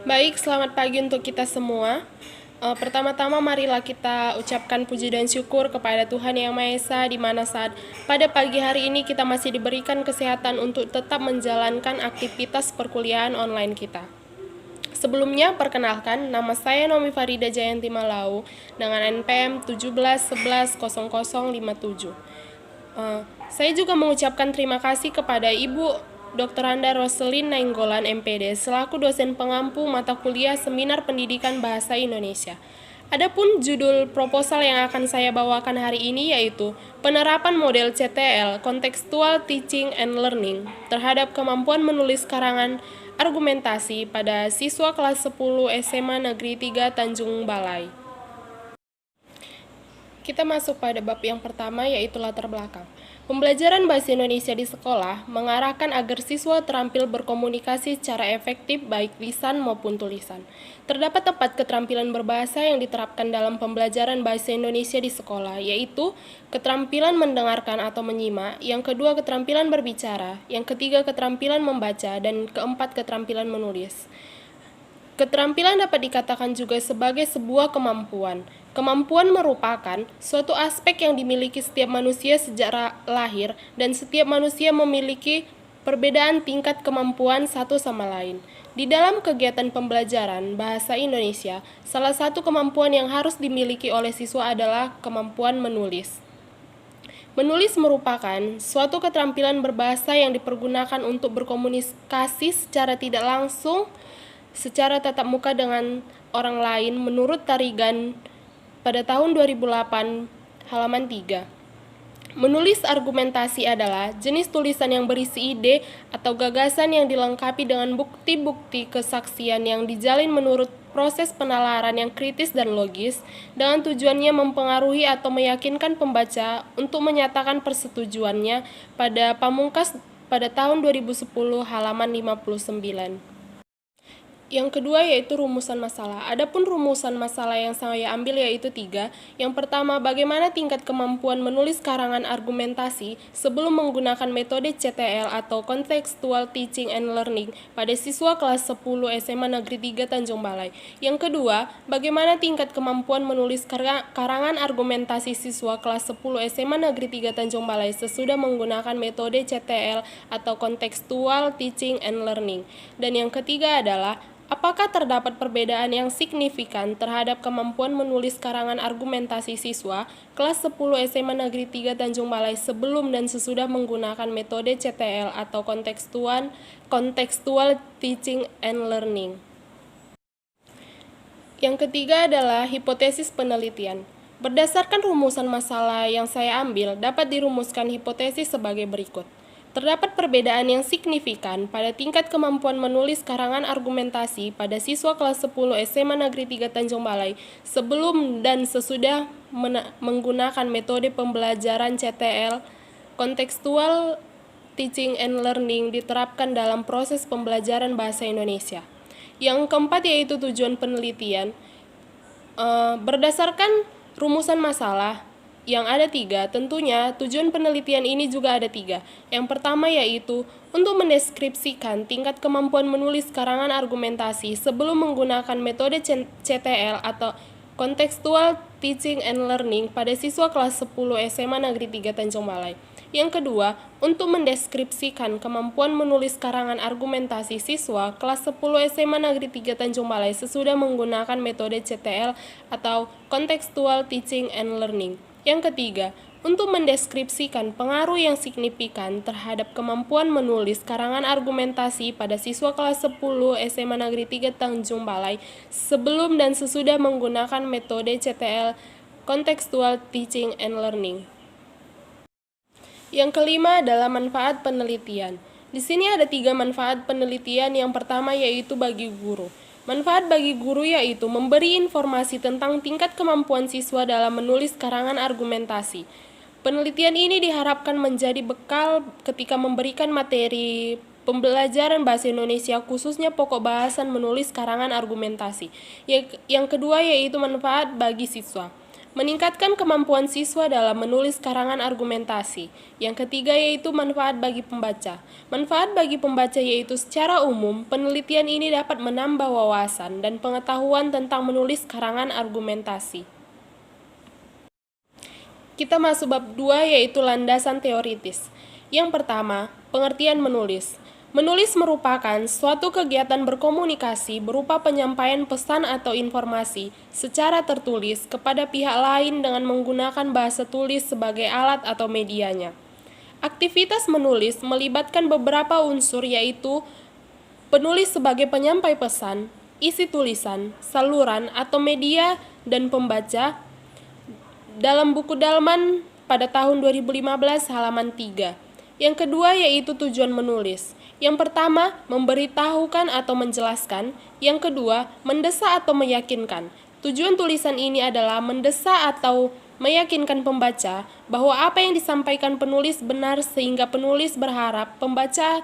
Baik, selamat pagi untuk kita semua. Pertama-tama marilah kita ucapkan puji dan syukur kepada Tuhan Yang Maha Esa di mana saat pada pagi hari ini kita masih diberikan kesehatan untuk tetap menjalankan aktivitas perkuliahan online kita. Sebelumnya, perkenalkan, nama saya Nomi Farida Jayanti Malau dengan NPM 17110057. Saya juga mengucapkan terima kasih kepada Ibu Dr. Anda Roselin Nainggolan MPD selaku dosen pengampu mata kuliah Seminar Pendidikan Bahasa Indonesia. Adapun judul proposal yang akan saya bawakan hari ini yaitu penerapan model CTL Contextual Teaching and Learning terhadap kemampuan menulis karangan argumentasi pada siswa kelas 10 SMA Negeri 3 Tanjung Balai. Kita masuk pada bab yang pertama yaitu latar belakang. Pembelajaran bahasa Indonesia di sekolah mengarahkan agar siswa terampil berkomunikasi secara efektif baik lisan maupun tulisan. Terdapat 4 keterampilan berbahasa yang diterapkan dalam pembelajaran bahasa Indonesia di sekolah, yaitu keterampilan mendengarkan atau menyimak, yang kedua keterampilan berbicara, yang ketiga keterampilan membaca, dan keempat keterampilan menulis. Keterampilan dapat dikatakan juga sebagai sebuah kemampuan. Kemampuan merupakan suatu aspek yang dimiliki setiap manusia sejak lahir dan setiap manusia memiliki perbedaan tingkat kemampuan satu sama lain. Di dalam kegiatan pembelajaran bahasa Indonesia, salah satu kemampuan yang harus dimiliki oleh siswa adalah kemampuan menulis. Menulis merupakan suatu keterampilan berbahasa yang dipergunakan untuk berkomunikasi secara tidak langsung secara tatap muka dengan orang lain menurut Tarigan pada tahun 2008 halaman 3. Menulis argumentasi adalah jenis tulisan yang berisi ide atau gagasan yang dilengkapi dengan bukti-bukti kesaksian yang dijalin menurut proses penalaran yang kritis dan logis dengan tujuannya mempengaruhi atau meyakinkan pembaca untuk menyatakan persetujuannya pada pamungkas pada tahun 2010 halaman 59. Yang kedua yaitu rumusan masalah. Adapun rumusan masalah yang saya ambil yaitu 3. Yang pertama, bagaimana tingkat kemampuan menulis karangan argumentasi sebelum menggunakan metode CTL atau Contextual Teaching and Learning pada siswa kelas 10 SMA Negeri 3 Tanjung Balai. Yang kedua, bagaimana tingkat kemampuan menulis karangan argumentasi siswa kelas 10 SMA Negeri 3 Tanjung Balai sesudah menggunakan metode CTL atau Contextual Teaching and Learning. Dan yang ketiga adalah apakah terdapat perbedaan yang signifikan terhadap kemampuan menulis karangan argumentasi siswa kelas 10 SMA Negeri 3 Tanjung Balai sebelum dan sesudah menggunakan metode CTL atau Contextual Teaching and Learning. Yang ketiga adalah hipotesis penelitian. Berdasarkan rumusan masalah yang saya ambil, dapat dirumuskan hipotesis sebagai berikut. Terdapat perbedaan yang signifikan pada tingkat kemampuan menulis karangan argumentasi pada siswa kelas 10 SMA Negeri 3 Tanjung Balai sebelum dan sesudah menggunakan metode pembelajaran CTL, Contextual Teaching and Learning diterapkan dalam proses pembelajaran bahasa Indonesia. Yang keempat yaitu tujuan penelitian. Berdasarkan rumusan masalah, yang ada 3, tentunya tujuan penelitian ini juga ada 3. Yang pertama yaitu untuk mendeskripsikan tingkat kemampuan menulis karangan argumentasi sebelum menggunakan metode CTL atau Contextual Teaching and Learning pada siswa kelas 10 SMA Negeri 3 Tanjung Balai. Yang kedua, untuk mendeskripsikan kemampuan menulis karangan argumentasi siswa kelas 10 SMA Negeri 3 Tanjung Balai sesudah menggunakan metode CTL atau Contextual Teaching and Learning. Yang ketiga, untuk mendeskripsikan pengaruh yang signifikan terhadap kemampuan menulis karangan argumentasi pada siswa kelas 10 SMA Negeri 3 Tanjung Balai sebelum dan sesudah menggunakan metode CTL Contextual Teaching and Learning. Yang kelima adalah manfaat penelitian. Di sini ada 3 manfaat penelitian. Yang pertama yaitu bagi guru. Manfaat bagi guru yaitu memberi informasi tentang tingkat kemampuan siswa dalam menulis karangan argumentasi. Penelitian ini diharapkan menjadi bekal ketika memberikan materi pembelajaran bahasa Indonesia khususnya pokok bahasan menulis karangan argumentasi. Yang kedua yaitu manfaat bagi siswa. meningkatkan kemampuan siswa dalam menulis karangan argumentasi. Yang ketiga yaitu manfaat bagi pembaca. Manfaat bagi pembaca yaitu secara umum, penelitian ini dapat menambah wawasan dan pengetahuan tentang menulis karangan argumentasi. Kita masuk bab 2 yaitu landasan teoritis. Yang pertama, pengertian menulis. Menulis merupakan suatu kegiatan berkomunikasi berupa penyampaian pesan atau informasi secara tertulis kepada pihak lain dengan menggunakan bahasa tulis sebagai alat atau medianya. Aktivitas menulis melibatkan beberapa unsur yaitu penulis sebagai penyampai pesan, isi tulisan, saluran atau media, dan pembaca. Dalam buku Dalman pada tahun 2015 halaman 3. Yang kedua yaitu tujuan menulis. Yang pertama, memberitahukan atau menjelaskan. Yang kedua, mendesak atau meyakinkan. Tujuan tulisan ini adalah mendesak atau meyakinkan pembaca bahwa apa yang disampaikan penulis benar sehingga penulis berharap pembaca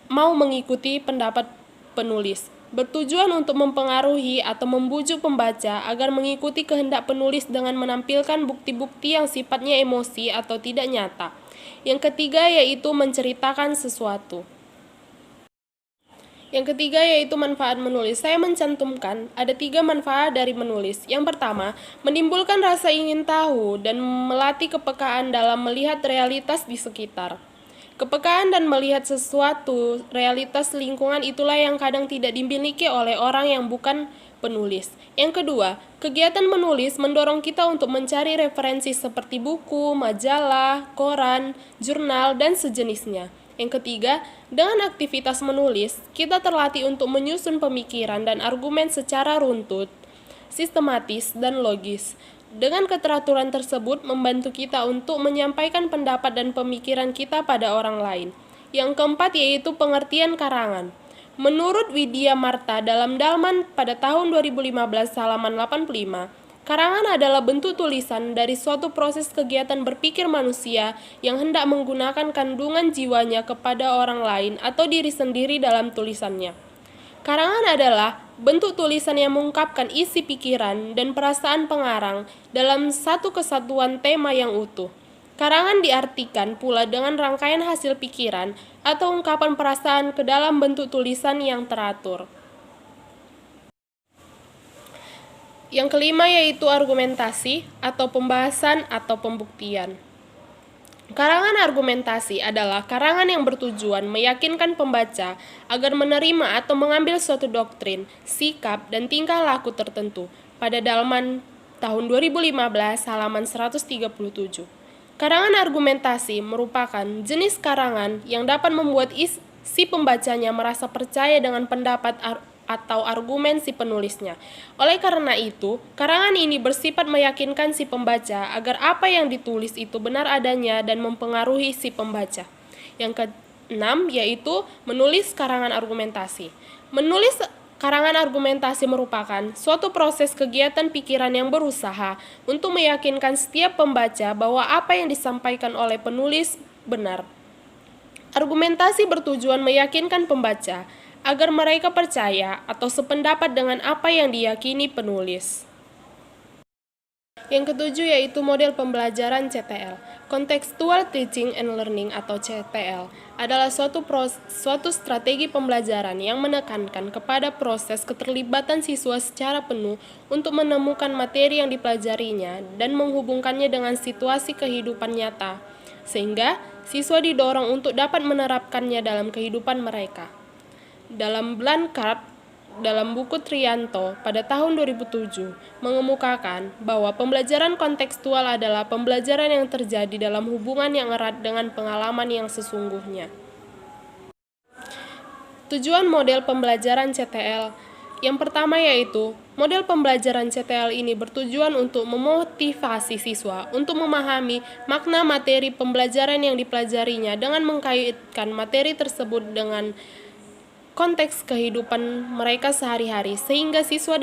mau mengikuti pendapat penulis. Bertujuan untuk mempengaruhi atau membujuk pembaca agar mengikuti kehendak penulis dengan menampilkan bukti-bukti yang sifatnya emosi atau tidak nyata. Yang ketiga yaitu menceritakan sesuatu. Yang ketiga yaitu manfaat menulis. Saya mencantumkan ada 3 manfaat dari menulis. Yang pertama, menimbulkan rasa ingin tahu dan melatih kepekaan dalam melihat realitas di sekitar. Kepekaan dan melihat sesuatu, realitas lingkungan itulah yang kadang tidak dimiliki oleh orang yang bukan penulis. Yang kedua, kegiatan menulis mendorong kita untuk mencari referensi seperti buku, majalah, koran, jurnal, dan sejenisnya. Yang ketiga, dengan aktivitas menulis, kita terlatih untuk menyusun pemikiran dan argumen secara runtut, sistematis, dan logis. Dengan keteraturan tersebut membantu kita untuk menyampaikan pendapat dan pemikiran kita pada orang lain. Yang keempat yaitu pengertian karangan. Menurut Widya Marta dalam Dalman pada tahun 2015 halaman 85, karangan adalah bentuk tulisan dari suatu proses kegiatan berpikir manusia yang hendak menggunakan kandungan jiwanya kepada orang lain atau diri sendiri dalam tulisannya. Karangan adalah bentuk tulisan yang mengungkapkan isi pikiran dan perasaan pengarang dalam satu kesatuan tema yang utuh. Karangan diartikan pula dengan rangkaian hasil pikiran atau ungkapan perasaan ke dalam bentuk tulisan yang teratur. Yang kelima yaitu argumentasi atau pembahasan atau pembuktian. Karangan argumentasi adalah karangan yang bertujuan meyakinkan pembaca agar menerima atau mengambil suatu doktrin, sikap, dan tingkah laku tertentu. Pada Dalman tahun 2015 halaman 137. Karangan argumentasi merupakan jenis karangan yang dapat membuat si pembacanya merasa percaya dengan pendapat atau argumen si penulisnya. Oleh karena itu, karangan ini bersifat meyakinkan si pembaca agar apa yang ditulis itu benar adanya dan mempengaruhi si pembaca. Yang keenam yaitu menulis karangan argumentasi. Menulis karangan argumentasi merupakan suatu proses kegiatan pikiran yang berusaha untuk meyakinkan setiap pembaca bahwa apa yang disampaikan oleh penulis benar. Argumentasi bertujuan meyakinkan pembaca agar mereka percaya atau sependapat dengan apa yang diyakini penulis. Yang ketujuh yaitu model pembelajaran CTL. Contextual Teaching and Learning atau CTL adalah suatu strategi pembelajaran yang menekankan kepada proses keterlibatan siswa secara penuh untuk menemukan materi yang dipelajarinya dan menghubungkannya dengan situasi kehidupan nyata, sehingga siswa didorong untuk dapat menerapkannya dalam kehidupan mereka. Dalam Blanchard, dalam buku Trianto pada tahun 2007, mengemukakan bahwa pembelajaran kontekstual adalah pembelajaran yang terjadi dalam hubungan yang erat dengan pengalaman yang sesungguhnya. Tujuan model pembelajaran CTL. Yang pertama yaitu, model pembelajaran CTL ini bertujuan untuk memotivasi siswa untuk memahami makna materi pembelajaran yang dipelajarinya dengan mengkaitkan materi tersebut dengan konteks kehidupan mereka sehari-hari, sehingga siswa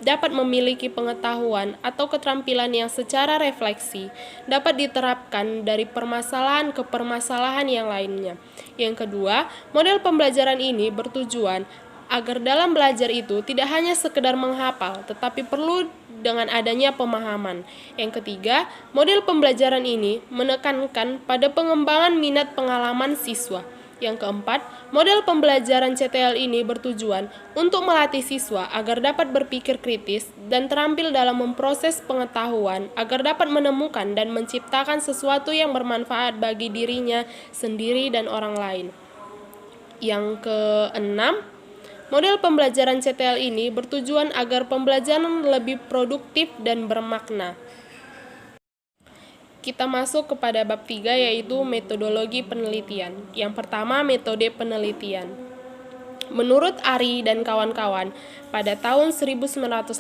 dapat memiliki pengetahuan atau keterampilan yang secara refleksi dapat diterapkan dari permasalahan ke permasalahan yang lainnya. Yang kedua, model pembelajaran ini bertujuan agar dalam belajar itu tidak hanya sekedar menghafal, tetapi perlu dengan adanya pemahaman. Yang ketiga, model pembelajaran ini menekankan pada pengembangan minat pengalaman siswa. Yang keempat, model pembelajaran CTL ini bertujuan untuk melatih siswa agar dapat berpikir kritis dan terampil dalam memproses pengetahuan agar dapat menemukan dan menciptakan sesuatu yang bermanfaat bagi dirinya sendiri dan orang lain. Yang keenam, model pembelajaran CTL ini bertujuan agar pembelajaran lebih produktif dan bermakna. Kita masuk kepada bab 3 yaitu metodologi penelitian. Yang pertama, metode penelitian. Menurut Ari dan kawan-kawan, pada tahun 1982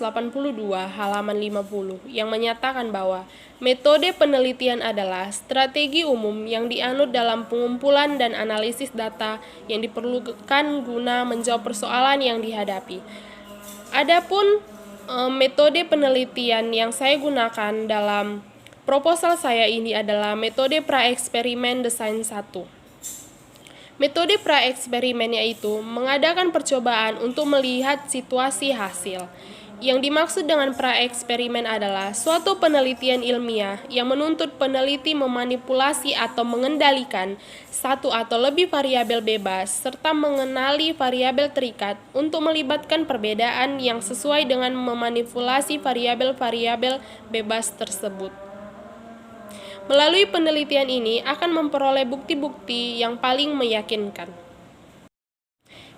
halaman 50 yang menyatakan bahwa metode penelitian adalah strategi umum yang dianut dalam pengumpulan dan analisis data yang diperlukan guna menjawab persoalan yang dihadapi. Adapun metode penelitian yang saya gunakan dalam proposal saya ini adalah metode pra-eksperimen desain 1. Metode pra-eksperimen yaitu mengadakan percobaan untuk melihat situasi hasil. Yang dimaksud dengan pra-eksperimen adalah suatu penelitian ilmiah yang menuntut peneliti memanipulasi atau mengendalikan satu atau lebih variabel bebas serta mengenali variabel terikat untuk melibatkan perbedaan yang sesuai dengan memanipulasi variabel-variabel bebas tersebut. Melalui penelitian ini akan memperoleh bukti-bukti yang paling meyakinkan.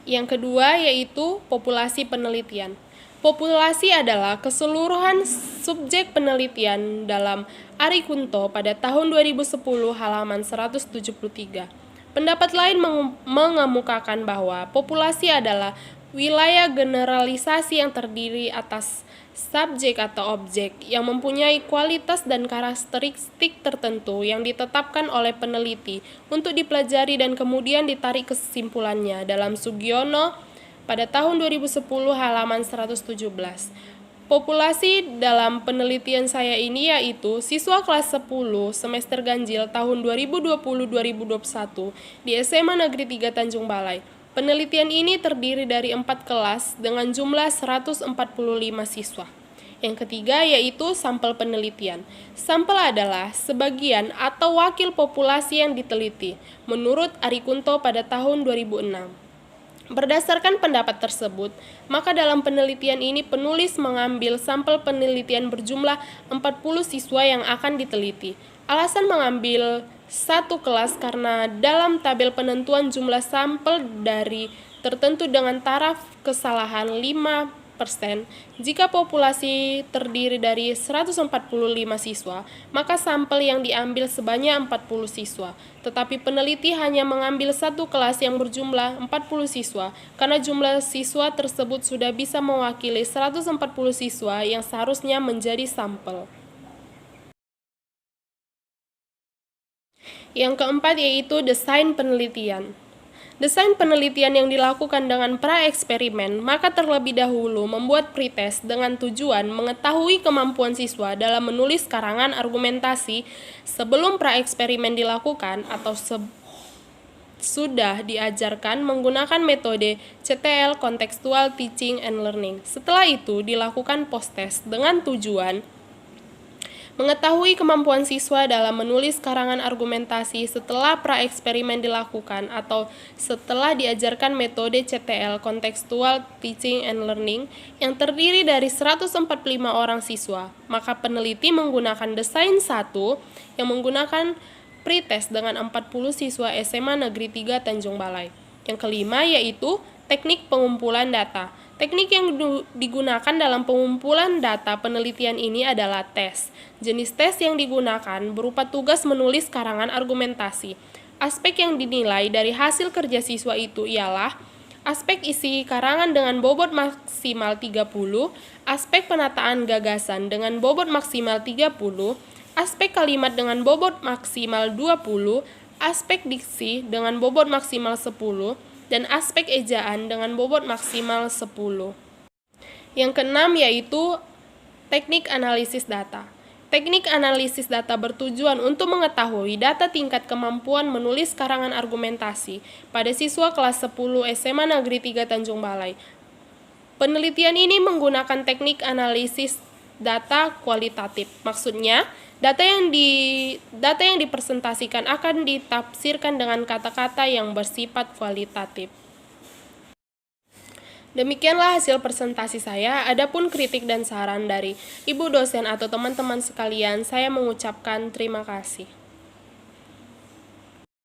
Yang kedua yaitu populasi penelitian. Populasi adalah keseluruhan subjek penelitian dalam Ari Kunto pada tahun 2010 halaman 173. Pendapat lain mengemukakan bahwa populasi adalah wilayah generalisasi yang terdiri atas subjek atau objek yang mempunyai kualitas dan karakteristik tertentu yang ditetapkan oleh peneliti untuk dipelajari dan kemudian ditarik kesimpulannya dalam Sugiono pada tahun 2010 halaman 117. Populasi dalam penelitian saya ini yaitu siswa kelas 10 semester ganjil tahun 2020-2021 di SMA Negeri 3 Tanjung Balai. Penelitian ini terdiri dari 4 kelas dengan jumlah 145 siswa. Yang ketiga yaitu sampel penelitian. Sampel adalah sebagian atau wakil populasi yang diteliti, menurut Ari Kunto pada tahun 2006. Berdasarkan pendapat tersebut, maka dalam penelitian ini penulis mengambil sampel penelitian berjumlah 40 siswa yang akan diteliti. Alasan mengambil satu kelas karena dalam tabel penentuan jumlah sampel dari tertentu dengan taraf kesalahan 5%. Jika populasi terdiri dari 145 siswa, maka sampel yang diambil sebanyak 40 siswa. Tetapi peneliti hanya mengambil satu kelas yang berjumlah 40 siswa, karena jumlah siswa tersebut sudah bisa mewakili 140 siswa yang seharusnya menjadi sampel. Yang keempat yaitu desain penelitian. Desain penelitian yang dilakukan dengan pra-eksperimen, maka terlebih dahulu membuat pretest dengan tujuan mengetahui kemampuan siswa dalam menulis karangan argumentasi sebelum pra-eksperimen dilakukan atau sudah diajarkan menggunakan metode CTL Contextual Teaching and Learning. Setelah itu dilakukan post-test dengan tujuan mengetahui kemampuan siswa dalam menulis karangan argumentasi setelah pra-eksperimen dilakukan atau setelah diajarkan metode CTL Contextual Teaching and Learning yang terdiri dari 145 orang siswa. Maka peneliti menggunakan desain 1 yang menggunakan pretest dengan 40 siswa SMA Negeri 3 Tanjung Balai. Yang kelima yaitu teknik pengumpulan data. Teknik yang digunakan dalam pengumpulan data penelitian ini adalah tes. Jenis tes yang digunakan berupa tugas menulis karangan argumentasi. Aspek yang dinilai dari hasil kerja siswa itu ialah aspek isi karangan dengan bobot maksimal 30, aspek penataan gagasan dengan bobot maksimal 30, aspek kalimat dengan bobot maksimal 20, aspek diksi dengan bobot maksimal 10, dan aspek ejaan dengan bobot maksimal 10. Yang keenam yaitu teknik analisis data. Teknik analisis data bertujuan untuk mengetahui data tingkat kemampuan menulis karangan argumentasi pada siswa kelas 10 SMA Negeri 3 Tanjung Balai. Penelitian ini menggunakan teknik analisis data kualitatif. Maksudnya, data yang dipresentasikan akan ditafsirkan dengan kata-kata yang bersifat kualitatif. Demikianlah hasil presentasi saya. Adapun kritik dan saran dari Ibu dosen atau teman-teman sekalian, saya mengucapkan terima kasih.